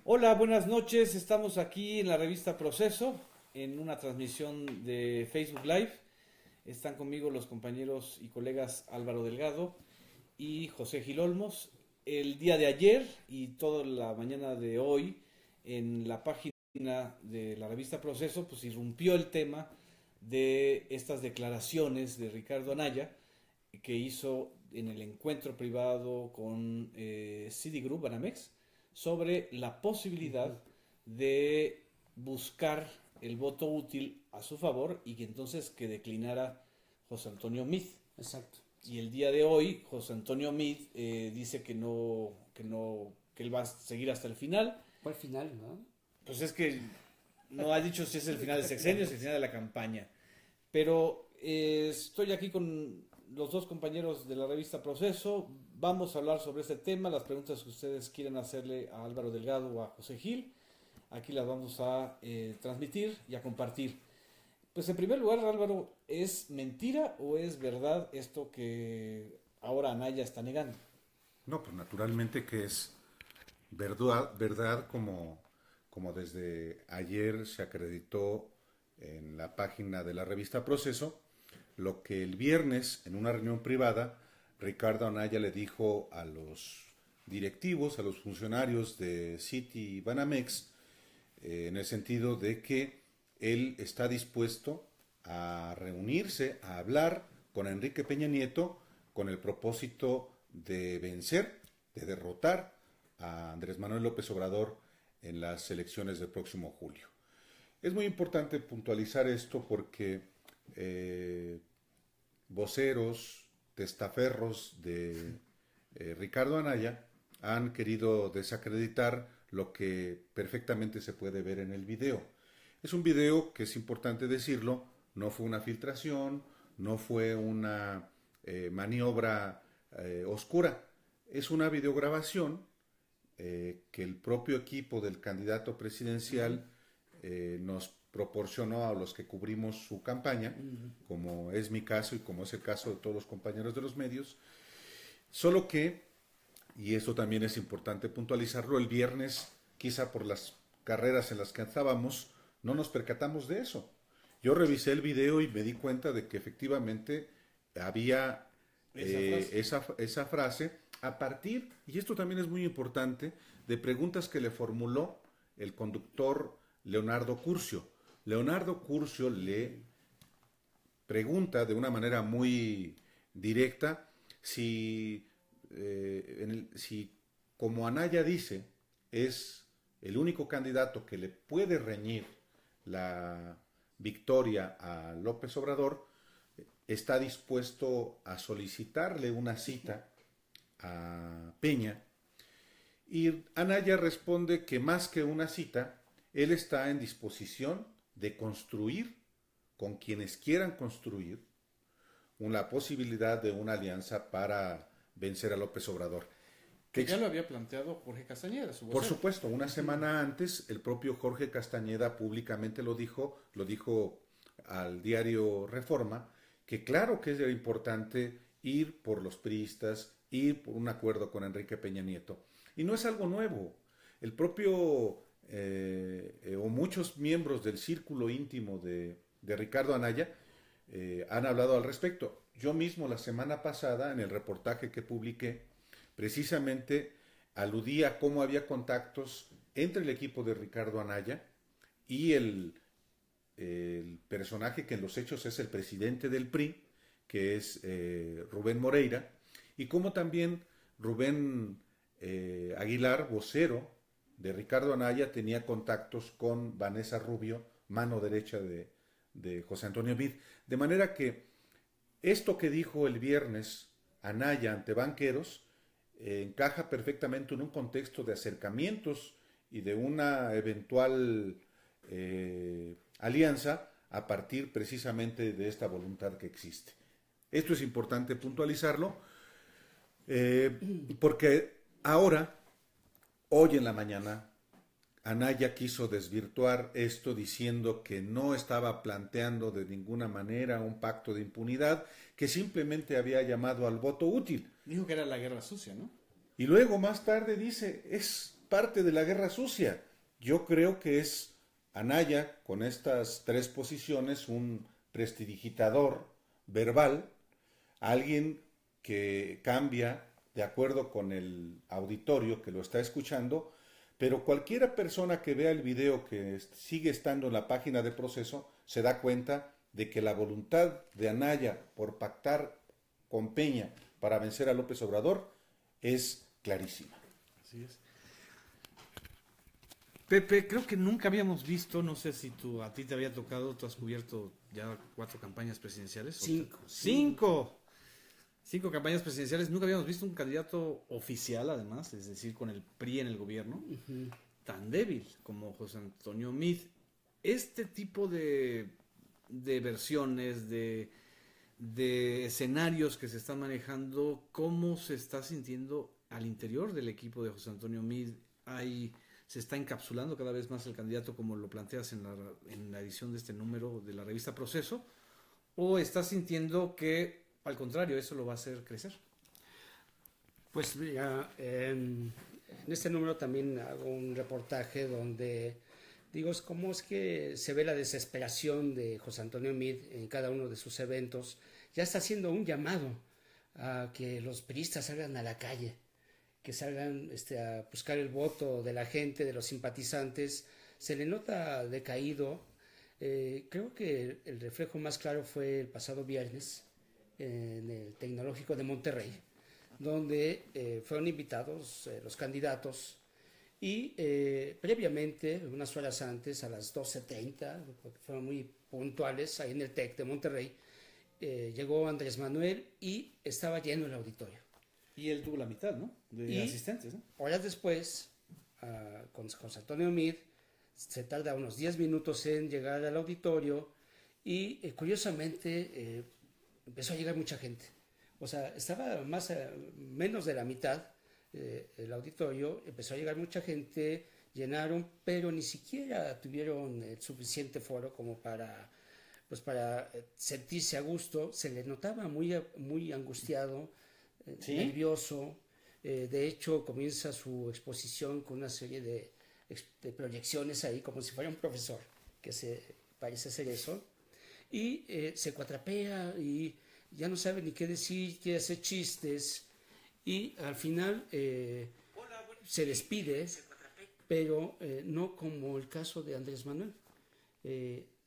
Hola, buenas noches. Estamos aquí en la revista Proceso, en una transmisión de Facebook Live. Están conmigo los compañeros y colegas Álvaro Delgado y José Gil Olmos. El día de ayer y toda la mañana de hoy, en la página de la revista Proceso, pues irrumpió el tema de estas declaraciones de Ricardo Anaya que hizo en el encuentro privado con Citigroup, Banamex, sobre la posibilidad de buscar el voto útil a su favor y que entonces que declinara José Antonio Meade. Exacto. Y el día de hoy José Antonio Meade dice que él va a seguir hasta el final. ¿Cuál final, no? Pues es que no ha dicho si es el final del sexenio, si es el final de la campaña. Pero estoy aquí con los dos compañeros de la revista Proceso. Vamos a hablar sobre este tema, las preguntas que ustedes quieran hacerle a Álvaro Delgado o a José Gil. Aquí las vamos a transmitir y a compartir. Pues en primer lugar, Álvaro, ¿es mentira o es verdad esto que ahora Anaya está negando? No, pues naturalmente que es verdad como desde ayer se acreditó en la página de la revista Proceso, lo que el viernes en una reunión privada Ricardo Anaya le dijo a los directivos, a los funcionarios de Citi y Banamex, en el sentido de que él está dispuesto a reunirse, a hablar con Enrique Peña Nieto con el propósito de vencer, de derrotar a Andrés Manuel López Obrador en las elecciones del próximo julio. Es muy importante puntualizar esto porque voceros, testaferros de Ricardo Anaya han querido desacreditar lo que perfectamente se puede ver en el video. Es un video que es importante decirlo, no fue una filtración, no fue una maniobra oscura, es una videograbación que el propio equipo del candidato presidencial nos proporcionó a los que cubrimos su campaña, como es mi caso y como es el caso de todos los compañeros de los medios, solo que, y esto también es importante puntualizarlo, el viernes, quizá por las carreras en las que estábamos, no nos percatamos de eso. Yo revisé el video y me di cuenta de que efectivamente había esa frase a partir, y esto también es muy importante, de preguntas que le formuló el conductor Leonardo Curcio. Leonardo Curcio le pregunta de una manera muy directa si como Anaya dice, es el único candidato que le puede reñir la victoria a López Obrador, está dispuesto a solicitarle una cita a Peña, y Anaya responde que más que una cita, él está en disposición de construir con quienes quieran construir una posibilidad de una alianza para vencer a López Obrador. Que ya lo había planteado Jorge Castañeda, su vocero. Por supuesto, una semana antes el propio Jorge Castañeda públicamente lo dijo al diario Reforma, que claro que era importante ir por los priistas, ir por un acuerdo con Enrique Peña Nieto. Y no es algo nuevo. El propio o muchos miembros del círculo íntimo de Ricardo Anaya han hablado al respecto. Yo mismo la semana pasada, en el reportaje que publiqué, precisamente aludí a cómo había contactos entre el equipo de Ricardo Anaya y el personaje que en los hechos es el presidente del PRI, que es Rubén Moreira, y cómo también Rubén Aguilar, vocero de Ricardo Anaya, tenía contactos con Vanessa Rubio, mano derecha de José Antonio Meade. De manera que esto que dijo el viernes Anaya ante banqueros encaja perfectamente en un contexto de acercamientos y de una eventual alianza a partir precisamente de esta voluntad que existe. Esto es importante puntualizarlo porque ahora, hoy en la mañana, Anaya quiso desvirtuar esto diciendo que no estaba planteando de ninguna manera un pacto de impunidad, que simplemente había llamado al voto útil. Dijo que era la guerra sucia, ¿no? Y luego más tarde dice, es parte de la guerra sucia. Yo creo que es Anaya, con estas 3 posiciones, un prestidigitador verbal, alguien que cambia de acuerdo con el auditorio que lo está escuchando, pero cualquiera persona que vea el video que sigue estando en la página de Proceso se da cuenta de que la voluntad de Anaya por pactar con Peña para vencer a López Obrador es clarísima. Así es. Pepe, creo que nunca habíamos visto, no sé si a ti te había tocado, tú has cubierto ya 4 campañas presidenciales. 5. 5 campañas presidenciales, nunca habíamos visto un candidato oficial, además, es decir, con el PRI en el gobierno, tan débil como José Antonio Meade. Este tipo de versiones, de escenarios que se están manejando, ¿cómo se está sintiendo al interior del equipo de José Antonio Meade? ¿Se está encapsulando cada vez más el candidato, como lo planteas en la edición de este número de la revista Proceso? ¿O estás sintiendo que, al contrario, eso lo va a hacer crecer? Pues mira, en este número también hago un reportaje donde digo cómo es que se ve la desesperación de José Antonio Meade en cada uno de sus eventos. Ya está haciendo un llamado a que los priistas salgan a la calle, que salgan a buscar el voto de la gente, de los simpatizantes. Se le nota decaído. Creo que el reflejo más claro fue el pasado viernes en el Tecnológico de Monterrey, donde fueron invitados los candidatos y previamente, unas horas antes, a las 12:30, porque fueron muy puntuales ahí en el TEC de Monterrey, llegó Andrés Manuel y estaba lleno el auditorio. Y él tuvo la mitad, ¿no? De asistentes, ¿no? Horas después, con José Antonio Meade, se tarda unos 10 minutos en llegar al auditorio y curiosamente empezó a llegar mucha gente. O sea, estaba menos de la mitad el auditorio, empezó a llegar mucha gente, llenaron, pero ni siquiera tuvieron el suficiente foro como para sentirse a gusto. Se le notaba muy angustiado, ¿sí? Nervioso. De hecho, comienza su exposición con una serie de proyecciones ahí, como si fuera un profesor, que parece ser eso, y se cuatrapea y ya no sabe ni qué decir, quiere hacer chistes, y al final se despide, pero no como el caso de Andrés Manuel.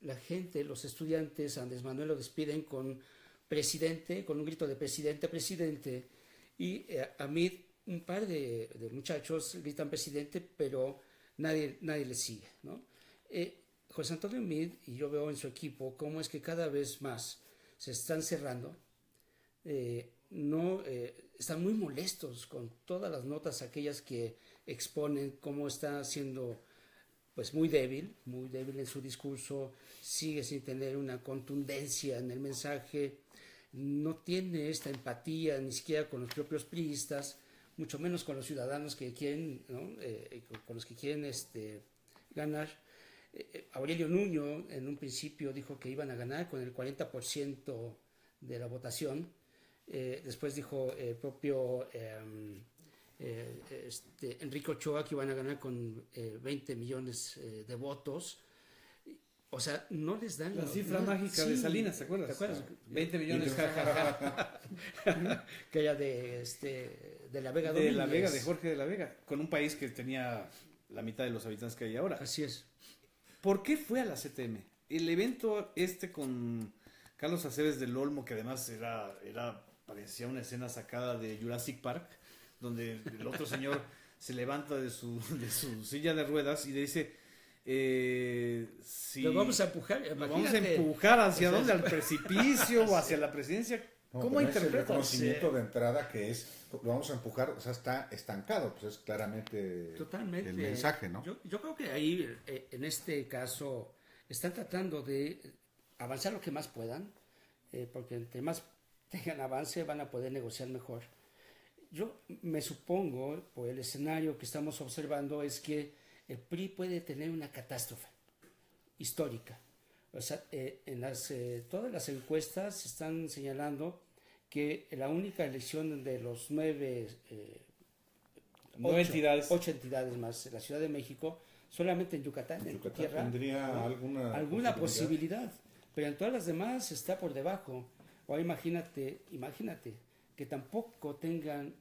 La gente, los estudiantes, a Andrés Manuel lo despiden con presidente, con un grito de presidente, presidente, y a mí un par de muchachos gritan presidente, pero nadie le sigue, ¿no? José Antonio Meade, y yo veo en su equipo cómo es que cada vez más se están cerrando, están muy molestos con todas las notas aquellas que exponen cómo está siendo pues muy débil en su discurso, sigue sin tener una contundencia en el mensaje, no tiene esta empatía ni siquiera con los propios priistas, mucho menos con los ciudadanos que quieren, ¿no? Con los que quieren ganar. Aurelio Nuño en un principio dijo que iban a ganar con el 40% de la votación. Después dijo el propio Enrique Ochoa que iban a ganar con 20 millones de votos. O sea, no les dan la cifra mágica de Salinas, ¿te acuerdas? 20 millones, jajaja. Que era de la Vega de la Vega, de Jorge de la Vega, con un país que tenía la mitad de los habitantes que hay ahora. Así es. ¿Por qué fue a la CTM? El evento con Carlos Aceves del Olmo, que además parecía una escena sacada de Jurassic Park, donde el otro señor se levanta de su silla de ruedas y le dice, lo vamos a empujar, hacia dónde, al precipicio o hacia la presidencia. ¿Cómo interpretas? El reconocimiento de entrada que lo vamos a empujar, o sea, está estancado, pues es claramente totalmente el mensaje, ¿no? Yo creo que ahí, en este caso, están tratando de avanzar lo que más puedan, porque entre más tengan avance van a poder negociar mejor. Yo me supongo, por el escenario que estamos observando, es que el PRI puede tener una catástrofe histórica. O sea, todas las encuestas están señalando que la única elección de los 9 8 entidades más. La Ciudad de México, solamente en Yucatán, en tu tierra, tendría alguna posibilidad, pero en todas las demás está por debajo. O imagínate que tampoco tengan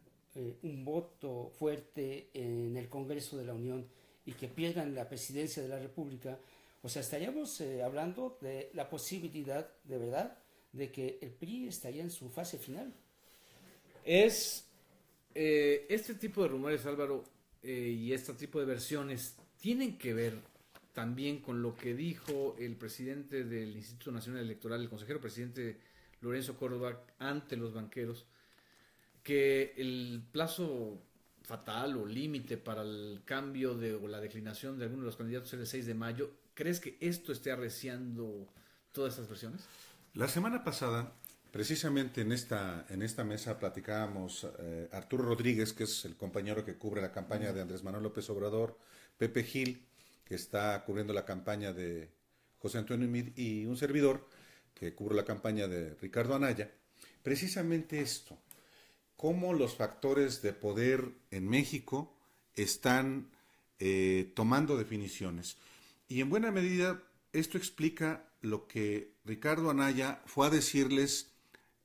un voto fuerte en el Congreso de la Unión y que pierdan la presidencia de la República. O sea, estaríamos hablando de la posibilidad, de verdad, de que el PRI estaría en su fase final. Este tipo de rumores, Álvaro, y este tipo de versiones tienen que ver también con lo que dijo el presidente del Instituto Nacional Electoral, el consejero presidente Lorenzo Córdoba, ante los banqueros, que el plazo fatal o límite para el cambio o la declinación de alguno de los candidatos es el 6 de mayo. ¿Crees que esto esté arreciando todas estas versiones? La semana pasada, precisamente en esta mesa platicábamos Arturo Rodríguez, que es el compañero que cubre la campaña de Andrés Manuel López Obrador, Pepe Gil, que está cubriendo la campaña de José Antonio Meade, y un servidor que cubre la campaña de Ricardo Anaya, precisamente esto, cómo los factores de poder en México están tomando definiciones. Y en buena medida esto explica lo que Ricardo Anaya fue a decirles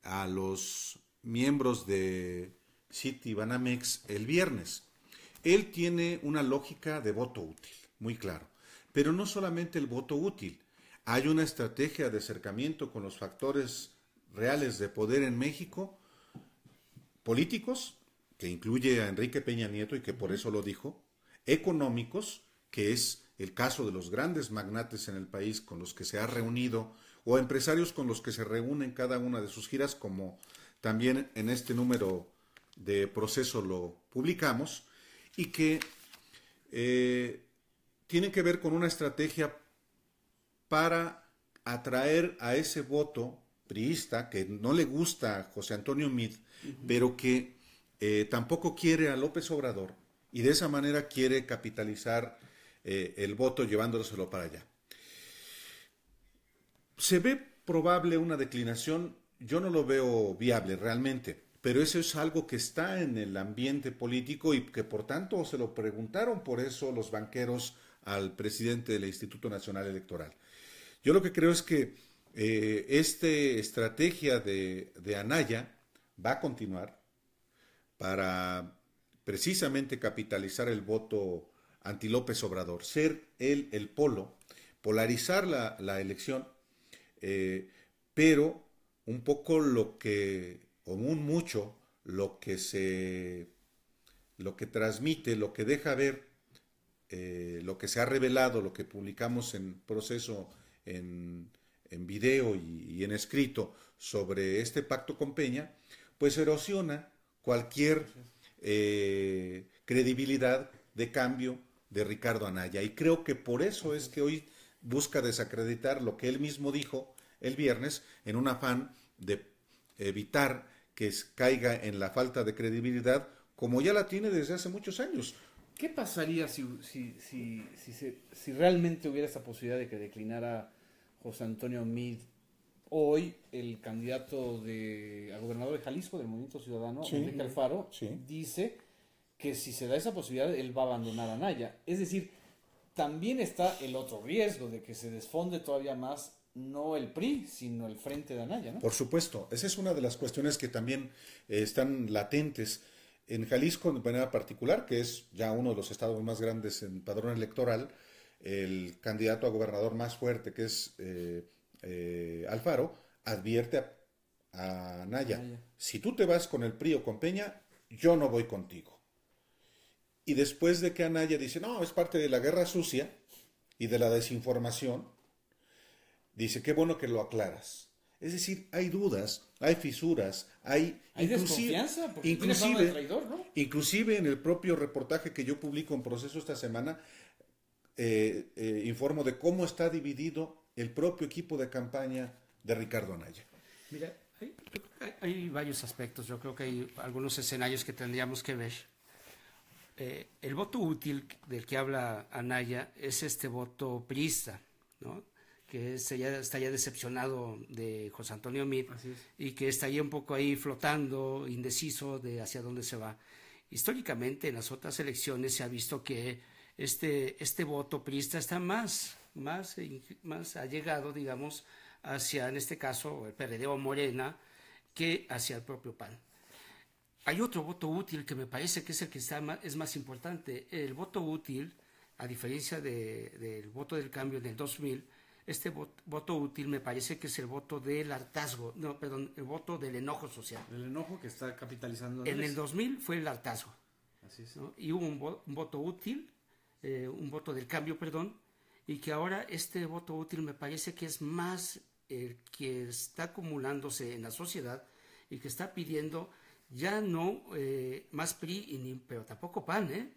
a los miembros de Citibanamex el viernes. Él tiene una lógica de voto útil, muy claro. Pero no solamente el voto útil, hay una estrategia de acercamiento con los factores reales de poder en México, políticos, que incluye a Enrique Peña Nieto y que por eso lo dijo, económicos, que es el caso de los grandes magnates en el país con los que se ha reunido, o empresarios con los que se reúne en cada una de sus giras, como también en este número de Proceso lo publicamos, y que tienen que ver con una estrategia para atraer a ese voto priista que no le gusta a José Antonio Meade, pero que tampoco quiere a López Obrador, y de esa manera quiere capitalizar el voto llevándoselo para allá. ¿Se ve probable una declinación? Yo no lo veo viable realmente, pero eso es algo que está en el ambiente político y que por tanto se lo preguntaron por eso los banqueros al presidente del Instituto Nacional Electoral. Yo lo que creo es que esta estrategia de Anaya va a continuar para precisamente capitalizar el voto anti López Obrador, ser él el polo, polarizar la elección, pero un poco lo que transmite, lo que deja ver, lo que se ha revelado, lo que publicamos en Proceso en video y en escrito sobre este pacto con Peña, pues erosiona cualquier credibilidad de cambio de Ricardo Anaya. Y creo que por eso es que hoy busca desacreditar lo que él mismo dijo el viernes, en un afán de evitar que caiga en la falta de credibilidad, como ya la tiene desde hace muchos años. ¿Qué pasaría si realmente hubiera esa posibilidad de que declinara José Antonio Meade? Hoy el candidato a gobernador de Jalisco del Movimiento Ciudadano, Enrique Alfaro, dice que si se da esa posibilidad, él va a abandonar a Anaya. Es decir, también está el otro riesgo de que se desfonde todavía más, no el PRI, sino el frente de Anaya, ¿no? Por supuesto, esa es una de las cuestiones que también están latentes. En Jalisco, de manera particular, que es ya uno de los estados más grandes en padrón electoral, el candidato a gobernador más fuerte, que es Alfaro, advierte a Anaya: si tú te vas con el PRI o con Peña, yo no voy contigo. Y después de que Anaya dice, no, es parte de la guerra sucia y de la desinformación, dice, qué bueno que lo aclaras. Es decir, hay dudas, hay fisuras, hay desconfianza, porque tiene fama de traidor, ¿no? Inclusive en el propio reportaje que yo publico en Proceso esta semana, informo de cómo está dividido el propio equipo de campaña de Ricardo Anaya. Mira, hay varios aspectos. Yo creo que hay algunos escenarios que tendríamos que ver. El voto útil del que habla Anaya es este voto priista, ¿no? Que estaría decepcionado de José Antonio Meade y que estaría un poco ahí flotando, indeciso de hacia dónde se va. históricamente en las otras elecciones se ha visto que este voto priista está más allegado, digamos, hacia, en este caso, el PRD o Morena, que hacia el propio PAN. Hay otro voto útil que me parece que es el que es más importante. El voto útil, a diferencia del voto del cambio en el 2000, este voto útil me parece que es el voto del hartazgo, no, perdón, el voto del enojo social. El enojo que está capitalizando. En el 2000 fue el hartazgo. Así es. ¿No? Y hubo un voto útil, un voto del cambio, perdón, y que ahora este voto útil me parece que es más el que está acumulándose en la sociedad y que está pidiendo ya no más PRI, pero tampoco PAN,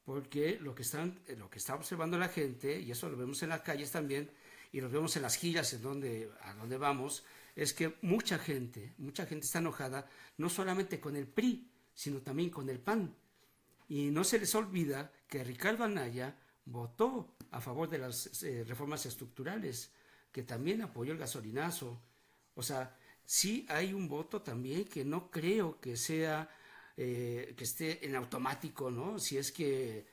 porque lo que está observando la gente, y eso lo vemos en las calles también, y lo vemos en las giras a donde vamos, es que mucha gente está enojada, no solamente con el PRI, sino también con el PAN. Y no se les olvida que Ricardo Anaya votó a favor de las reformas estructurales, que también apoyó el gasolinazo. O sea, sí hay un voto también que no creo que sea, que esté en automático, ¿no? Si es que,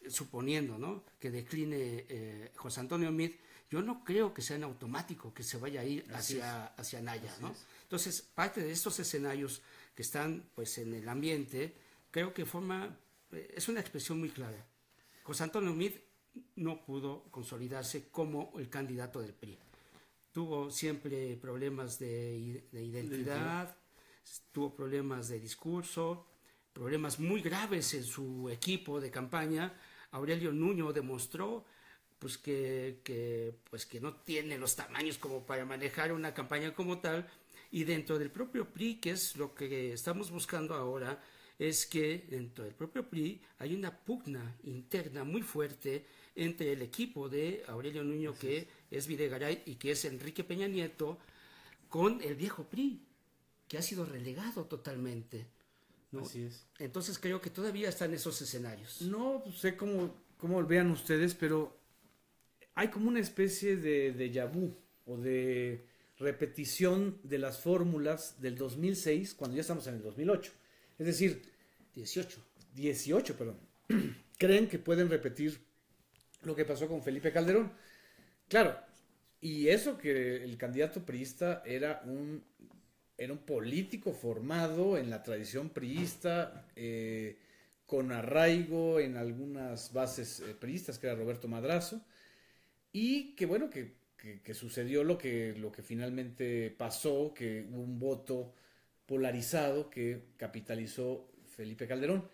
suponiendo, ¿no?, que decline José Antonio Meade, yo no creo que sea en automático que se vaya a ir hacia Anaya, ¿no? Entonces, parte de estos escenarios que están, pues, en el ambiente, creo que es una expresión muy clara. José Antonio Meade no pudo consolidarse como el candidato del PRI. Tuvo siempre problemas de identidad, tuvo problemas de discurso, problemas muy graves en su equipo de campaña. Aurelio Nuño demostró pues que no tiene los tamaños como para manejar una campaña como tal, y dentro del propio PRI, que es lo que estamos buscando ahora, es que dentro del propio PRI hay una pugna interna muy fuerte entre el equipo de Aurelio Nuño, que es Videgaray, y que es Enrique Peña Nieto, con el viejo PRI, que ha sido relegado totalmente, ¿no? Así es. Entonces creo que todavía están esos escenarios. No sé cómo lo vean ustedes, pero hay como una especie de déjà vu o de repetición de las fórmulas del 2006 cuando ya estamos en el 2008. Es decir, 18, perdón. Creen que pueden repetir lo que pasó con Felipe Calderón. Claro, y eso que el candidato priista era un político formado en la tradición priista, con arraigo en algunas bases priistas, que era Roberto Madrazo, y que bueno, que sucedió lo que finalmente pasó, que hubo un voto polarizado que capitalizó Felipe Calderón.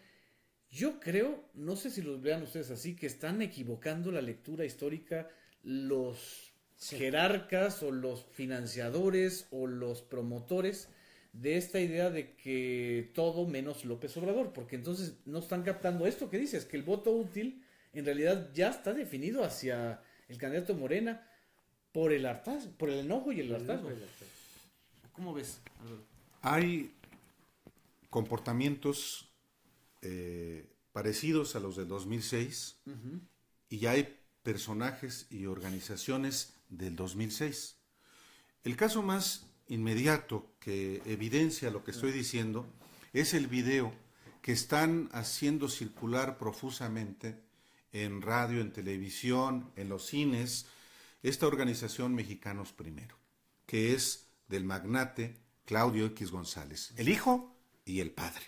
Yo creo, no sé si los vean ustedes así, que están equivocando la lectura histórica los jerarcas o los financiadores o los promotores de esta idea de que todo menos López Obrador, porque entonces no están captando esto que dices, que el voto útil en realidad ya está definido hacia el candidato Morena por el hartazgo, por el enojo y el hartazgo. ¿Cómo ves, Álvaro? Hay comportamientos parecidos a los del 2006, y hay personajes y organizaciones del 2006. El caso más inmediato que evidencia lo que estoy diciendo es el video que están haciendo circular profusamente en radio, en televisión, en los cines, esta organización Mexicanos Primero, que es del magnate Claudio X González, el hijo y el padre.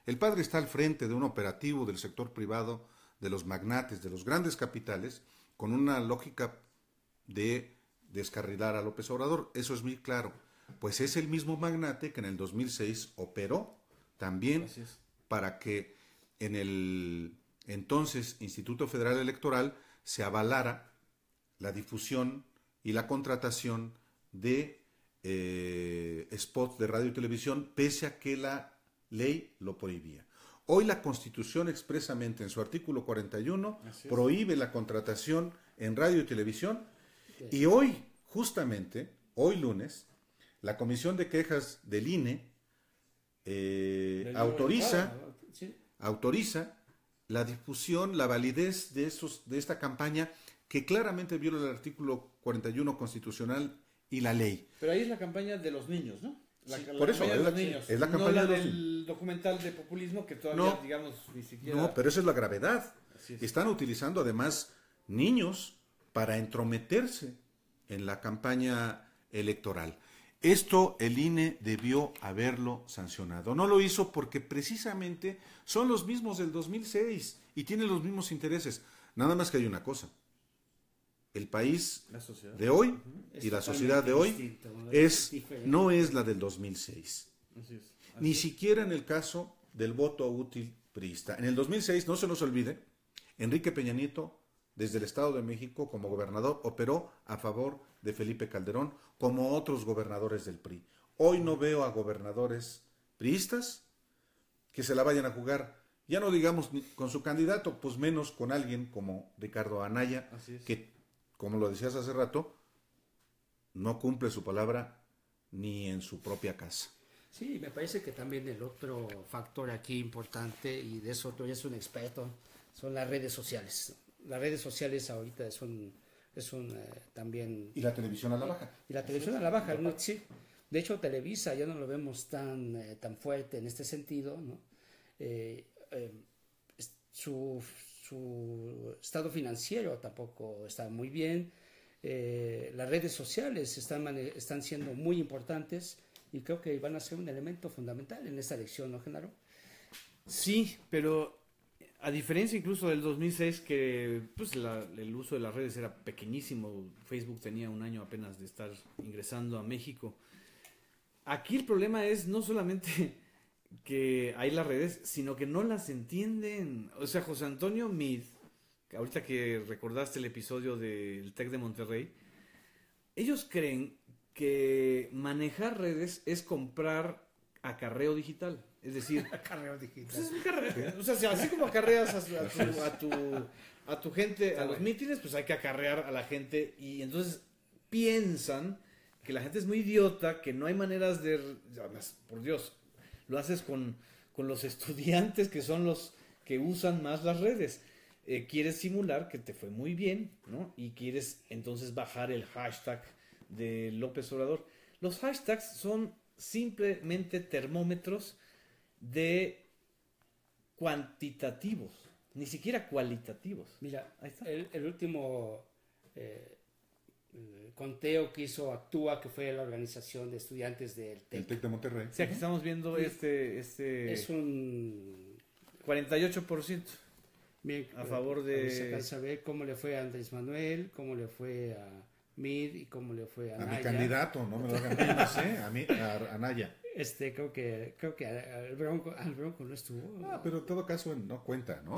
El padre está al frente de un operativo del sector privado, de los magnates, de los grandes capitales, con una lógica de descarrilar a López Obrador. Eso es muy claro. Pues es el mismo magnate que en el 2006 operó también para que en el entonces Instituto Federal Electoral se avalara la difusión y la contratación de spots de radio y televisión, pese a que la ley lo prohibía. Hoy la Constitución expresamente en su artículo 41 prohíbe la contratación en radio y televisión, y hoy, justamente, hoy lunes, la Comisión de Quejas del INE autoriza la difusión, la validez de esta campaña que claramente viola el artículo 41 constitucional y la ley. Pero ahí es la campaña de los niños, ¿no? por eso, campaña de los niños, es la campaña no la de los del documental de populismo que todavía, No. digamos, ni siquiera... No, pero esa es la gravedad. Así es. Están utilizando además niños para entrometerse en la campaña electoral. Esto el INE debió haberlo sancionado. No lo hizo porque precisamente son los mismos del 2006 y tienen los mismos intereses. Nada más que hay una cosa. El país La sociedad. de hoy Es y la totalmente sociedad de hoy distinto, ¿no? Es diferente. no es la del 2006. Así es. Ni siquiera en el caso del voto útil priista. En el 2006, no se nos olvide, Enrique Peña Nieto, desde el Estado de México como gobernador, operó a favor de Felipe Calderón, como otros gobernadores del PRI. Hoy no veo a gobernadores priistas que se la vayan a jugar, ya no digamos con su candidato, pues menos con alguien como Ricardo Anaya, Así es. que, como lo decías hace rato, no cumple su palabra ni en su propia casa. Sí, me parece que también el otro factor aquí importante, y de eso tú eres un experto, son las redes sociales. Las redes sociales ahorita son también... Y la televisión a la baja. Y la televisión a la baja, ¿no? Sí. De hecho, Televisa ya no lo vemos tan fuerte en este sentido, ¿no? Su estado financiero tampoco está muy bien. Las redes sociales están siendo muy importantes y creo que van a ser un elemento fundamental en esta elección, ¿no, Genaro? Sí, pero a diferencia incluso del 2006, que pues el uso de las redes era pequeñísimo, Facebook tenía un año apenas de estar ingresando a México. Aquí el problema es no solamente que hay las redes, sino que no las entienden. O sea, José Antonio Meade, que ahorita que recordaste el episodio del TEC de Monterrey, ellos creen que manejar redes es comprar acarreo digital. Es decir, Acarreo digital. pues es un carreo. O sea, así como acarreas a tu gente a los mítines, pues hay que acarrear a la gente. Y entonces piensan que la gente es muy idiota, que no hay maneras de... Además, por Dios, lo haces con los estudiantes que son los que usan más las redes. Quieres simular que te fue muy bien, ¿no? Y quieres entonces bajar el hashtag de López Obrador. Los hashtags son simplemente termómetros de cuantitativos, ni siquiera cualitativos. Mira, Ahí está. el último conteo que hizo Actúa, que fue la organización de estudiantes del El TEC, TEC de Monterrey. O sea, aquí estamos viendo este es un... 48%. Bien, A favor de- Se alcanza a ver cómo le fue a Andrés Manuel, cómo le fue a Mid y cómo le fue a A mi Anaya. candidato, no me lo hagan menos, ¿eh? A Anaya. Creo que al Bronco no estuvo. Ah, pero en todo caso no cuenta, ¿no?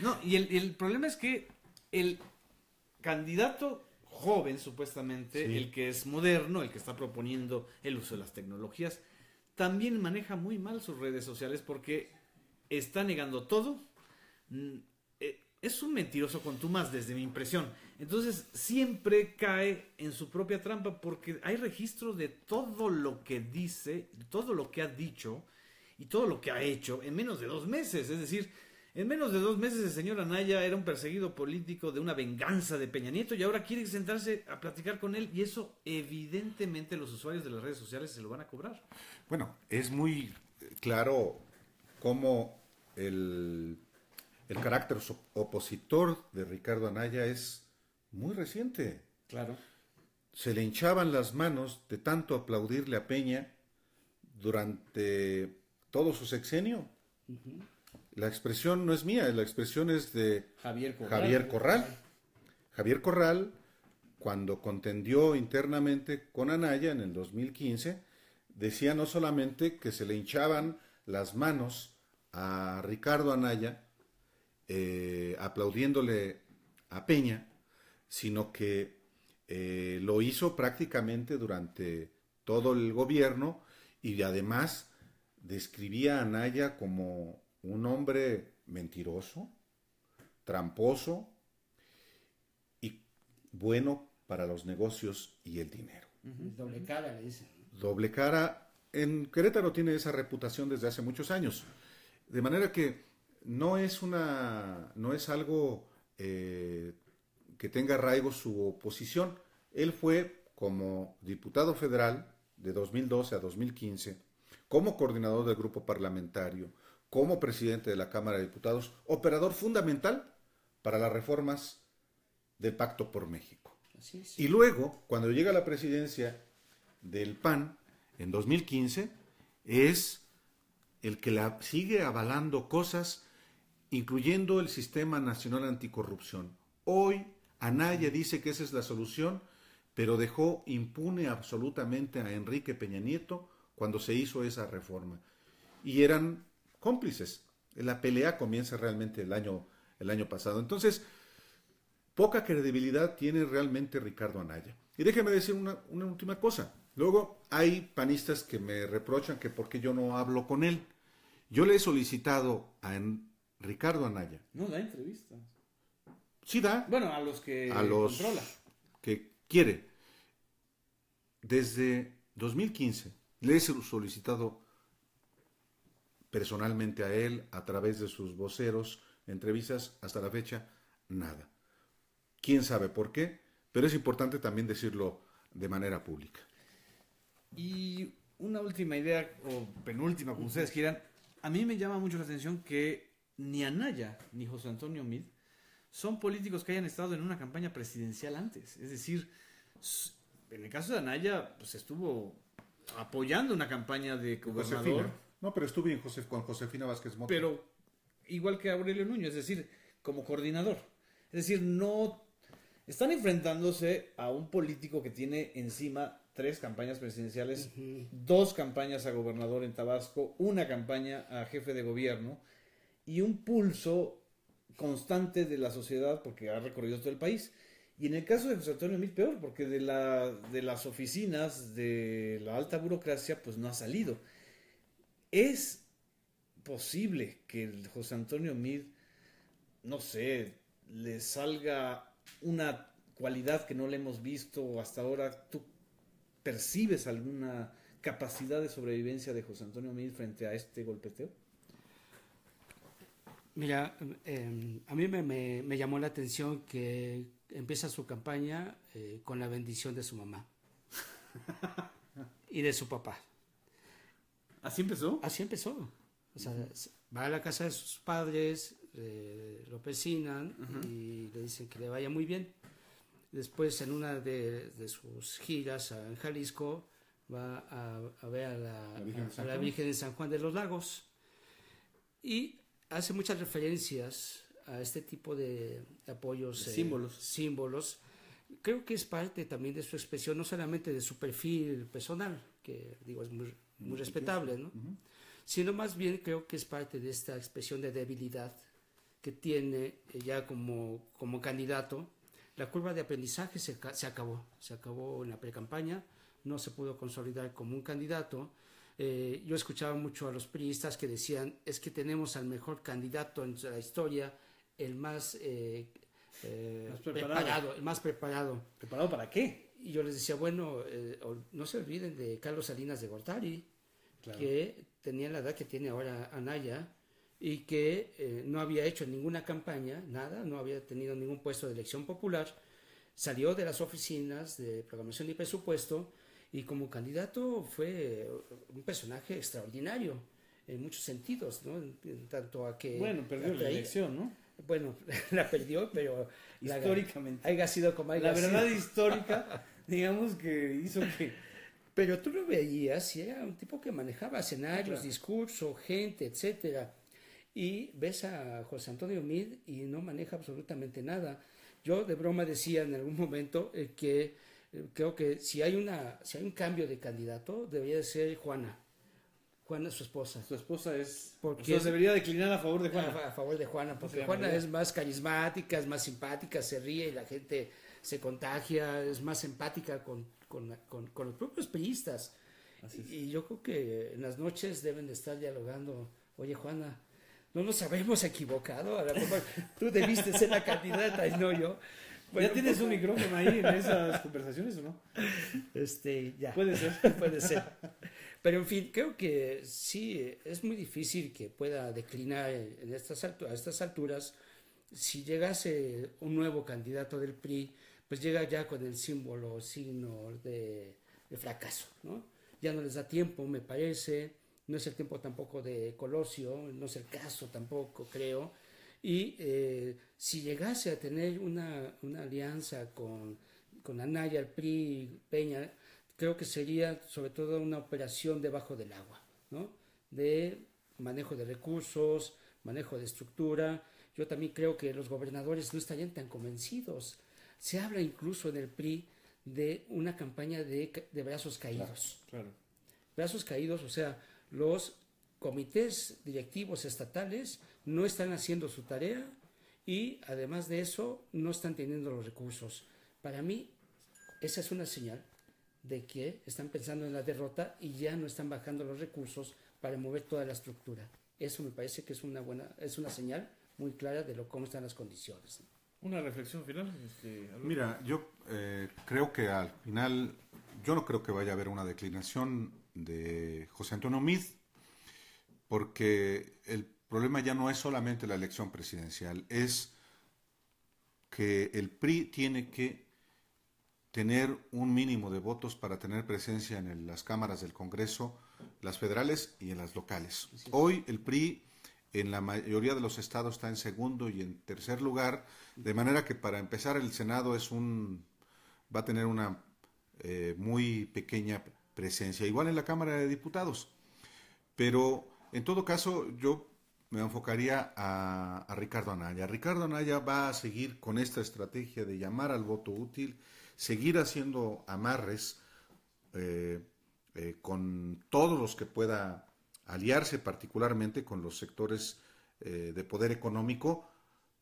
No, y el problema es que el candidato joven, supuestamente, Sí. el que es moderno, el que está proponiendo el uso de las tecnologías, también maneja muy mal sus redes sociales porque está negando todo. Es un mentiroso contumaz desde mi impresión. Entonces siempre cae en su propia trampa porque hay registro de todo lo que dice, todo lo que ha dicho y todo lo que ha hecho en menos de 2 meses. Es decir, en menos de 2 meses el señor Anaya era un perseguido político de una venganza de Peña Nieto y ahora quiere sentarse a platicar con él y eso evidentemente los usuarios de las redes sociales se lo van a cobrar. Bueno, es muy claro cómo el carácter opositor de Ricardo Anaya es muy reciente. Claro. Se le hinchaban las manos de tanto aplaudirle a Peña durante todo su sexenio. La expresión no es mía, la expresión es de Javier Corral. Javier Corral. Javier Corral, cuando contendió internamente con Anaya en el 2015, decía no solamente que se le hinchaban las manos a Ricardo Anaya, aplaudiéndole a Peña, sino que lo hizo prácticamente durante todo el gobierno y además describía a Anaya como un hombre mentiroso, tramposo y bueno para los negocios y el dinero. Doble cara, le dicen. Doble cara. En Querétaro tiene esa reputación desde hace muchos años. De manera que no es algo que tenga arraigo su oposición. Él fue, como diputado federal, de 2012 a 2015, como coordinador del grupo parlamentario, como presidente de la Cámara de Diputados, operador fundamental para las reformas del Pacto por México. Así es. Y luego, cuando llega a la presidencia del PAN en 2015, es el que la sigue avalando cosas, incluyendo el Sistema Nacional Anticorrupción. Hoy Anaya dice que esa es la solución, pero dejó impune absolutamente a Enrique Peña Nieto cuando se hizo esa reforma. Y eran cómplices. La pelea comienza realmente el año pasado. Entonces, poca credibilidad tiene realmente Ricardo Anaya. Y déjeme decir una última cosa. Luego hay panistas que me reprochan que por qué yo no hablo con él. Yo le he solicitado a Ricardo Anaya. No da entrevistas. Sí da. Bueno, a los que controla. Que quiere. Desde 2015 le he solicitado personalmente a él, a través de sus voceros, entrevistas, hasta la fecha, nada. ¿Quién sabe por qué? Pero es importante también decirlo de manera pública. Y una última idea, o penúltima, como ustedes quieran. A mí me llama mucho la atención que ni Anaya ni José Antonio Meade son políticos que hayan estado en una campaña presidencial antes. Es decir, en el caso de Anaya, pues estuvo apoyando una campaña de gobernador. Josefina. No, pero estuve con Josefina Vázquez Mota. Pero igual que Aurelio Nuño, es decir, como coordinador. Es decir, no están enfrentándose a un político que tiene encima 3 campañas presidenciales, 2 campañas a gobernador en Tabasco, 1 campaña a jefe de gobierno y un pulso constante de la sociedad porque ha recorrido todo el país. Y en el caso de José Antonio Meade, peor, porque de las oficinas de la alta burocracia pues no ha salido. Es posible que el José Antonio Meade, no sé, le salga una cualidad que no le hemos visto hasta ahora. ¿Tú percibes alguna capacidad de sobrevivencia de José Antonio Meade frente a este golpeteo? Mira, a mí me llamó la atención que empieza su campaña con la bendición de su mamá y de su papá. ¿Así empezó? Así empezó. O sea, va a la casa de sus padres, lo persignan y le dicen que le vaya muy bien. Después, en una de sus giras en Jalisco, va a ver a la Virgen de San Juan de los Lagos y hace muchas referencias a este tipo de apoyos, símbolos. Creo que es parte también de su expresión, no solamente de su perfil personal, que digo es muy respetable, ¿no? Sino más bien creo que es parte de esta expresión de debilidad que tiene ya como candidato. La curva de aprendizaje se acabó en la precampaña, no se pudo consolidar como un candidato. Yo escuchaba mucho a los priistas que decían, es que tenemos al mejor candidato en la historia, el más preparado. El más preparado. ¿Preparado para qué? Y yo les decía, bueno, no se olviden de Carlos Salinas de Gortari, claro, que tenía la edad que tiene ahora Anaya y que no había hecho ninguna campaña, nada, no había tenido ningún puesto de elección popular, salió de las oficinas de programación y presupuesto y como candidato fue un personaje extraordinario en muchos sentidos, ¿no? En tanto a que... Bueno, perdió la elección, ¿no? Bueno, la perdió, pero... históricamente. Haya sido como haya sido. La verdad histórica, digamos que hizo que... Pero tú lo veías y era un tipo que manejaba escenarios, claro, discurso, gente, etcétera. Y ves a José Antonio Meade y no maneja absolutamente nada. Yo de broma decía en algún momento que creo que si hay un cambio de candidato debería ser Juana, su esposa. Su esposa es... Porque debería declinar a favor de Juana. A favor de Juana, porque Juana es más carismática, es más simpática, se ríe y la gente se contagia, es más empática con los propios priistas. Y yo creo que en las noches deben de estar dialogando, oye Juana, no nos habíamos equivocado, a lo mejor tú debiste ser la candidata y no yo. Bueno, ¿ya tienes un micrófono ahí en esas conversaciones o no? Ya. Puede ser. Puede ser. Pero en fin, creo que sí, es muy difícil que pueda declinar a estas alturas. Si llegase un nuevo candidato del PRI, pues llega ya con el signo de fracaso, ¿no? ya no les da tiempo, me parece, no es el tiempo tampoco de Colosio, no es el caso tampoco, creo, y si llegase a tener una alianza con Anaya, el PRI, Peña, creo que sería sobre todo una operación debajo del agua, ¿no? De manejo de recursos, manejo de estructura. Yo también creo que los gobernadores no estarían tan convencidos. Se habla incluso en el PRI de una campaña de brazos caídos. Claro. Brazos caídos, o sea, los comités directivos estatales no están haciendo su tarea y además de eso no están teniendo los recursos. Para mí, esa es una señal de que están pensando en la derrota y ya no están bajando los recursos para mover toda la estructura. Eso me parece que es una señal muy clara de cómo están las condiciones. Una reflexión final. Mira, yo creo que al final, yo no creo que vaya a haber una declinación de José Antonio Meade, porque el problema ya no es solamente la elección presidencial, es que el PRI tiene que tener un mínimo de votos para tener presencia en las cámaras del Congreso, las federales y en las locales. Sí. Hoy el PRI en la mayoría de los estados está en segundo y en tercer lugar, de manera que para empezar el Senado va a tener una muy pequeña presencia, igual en la Cámara de Diputados. Pero en todo caso yo me enfocaría a Ricardo Anaya. Ricardo Anaya va a seguir con esta estrategia de llamar al voto útil, seguir haciendo amarres con todos los que pueda aliarse, particularmente con los sectores de poder económico,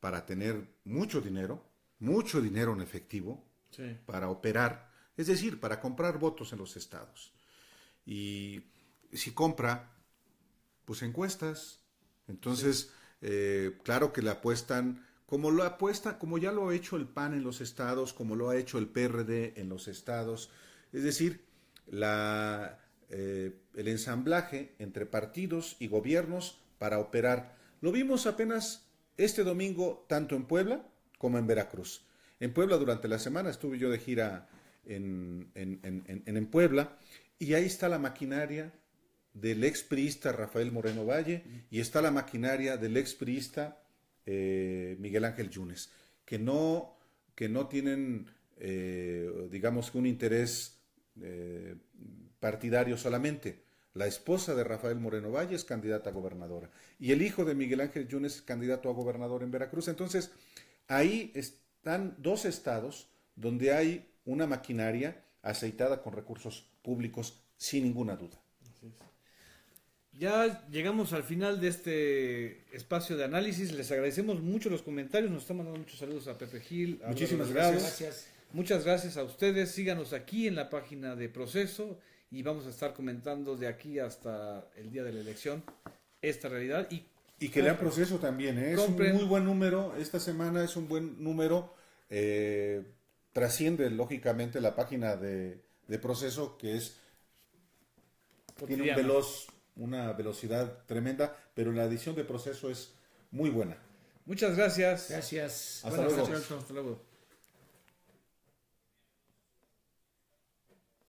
para tener mucho dinero en efectivo, sí, para operar, es decir, para comprar votos en los estados. Y si compra, pues encuestas. Entonces, sí, claro que le apuestan, como ya lo ha hecho el PAN en los estados, como lo ha hecho el PRD en los estados, es decir, el ensamblaje entre partidos y gobiernos para operar. Lo vimos apenas este domingo, tanto en Puebla como en Veracruz. En Puebla, durante la semana, estuve yo de gira en Puebla, y ahí está la maquinaria del expriista Rafael Moreno Valle, y está la maquinaria del expriista Miguel Ángel Yunes, que no tienen, digamos que un interés partidario solamente. La esposa de Rafael Moreno Valle es candidata a gobernadora y el hijo de Miguel Ángel Yunes es candidato a gobernador en Veracruz. Entonces, ahí están dos estados donde hay una maquinaria aceitada con recursos públicos, sin ninguna duda. Así es. Ya llegamos al final de este espacio de análisis. Les agradecemos mucho los comentarios. Nos están mandando muchos saludos a Pepe Gil. Muchísimas gracias. Muchas gracias a ustedes. Síganos aquí en la página de Proceso y vamos a estar comentando de aquí hasta el día de la elección esta realidad. Y que lean Proceso también, ¿eh? Es un muy buen número. Esta semana es un buen número. Trasciende lógicamente la página de Proceso, que tiene una velocidad tremenda, pero la edición de Proceso es muy buena. Muchas gracias. Gracias. Hasta luego. Hasta luego.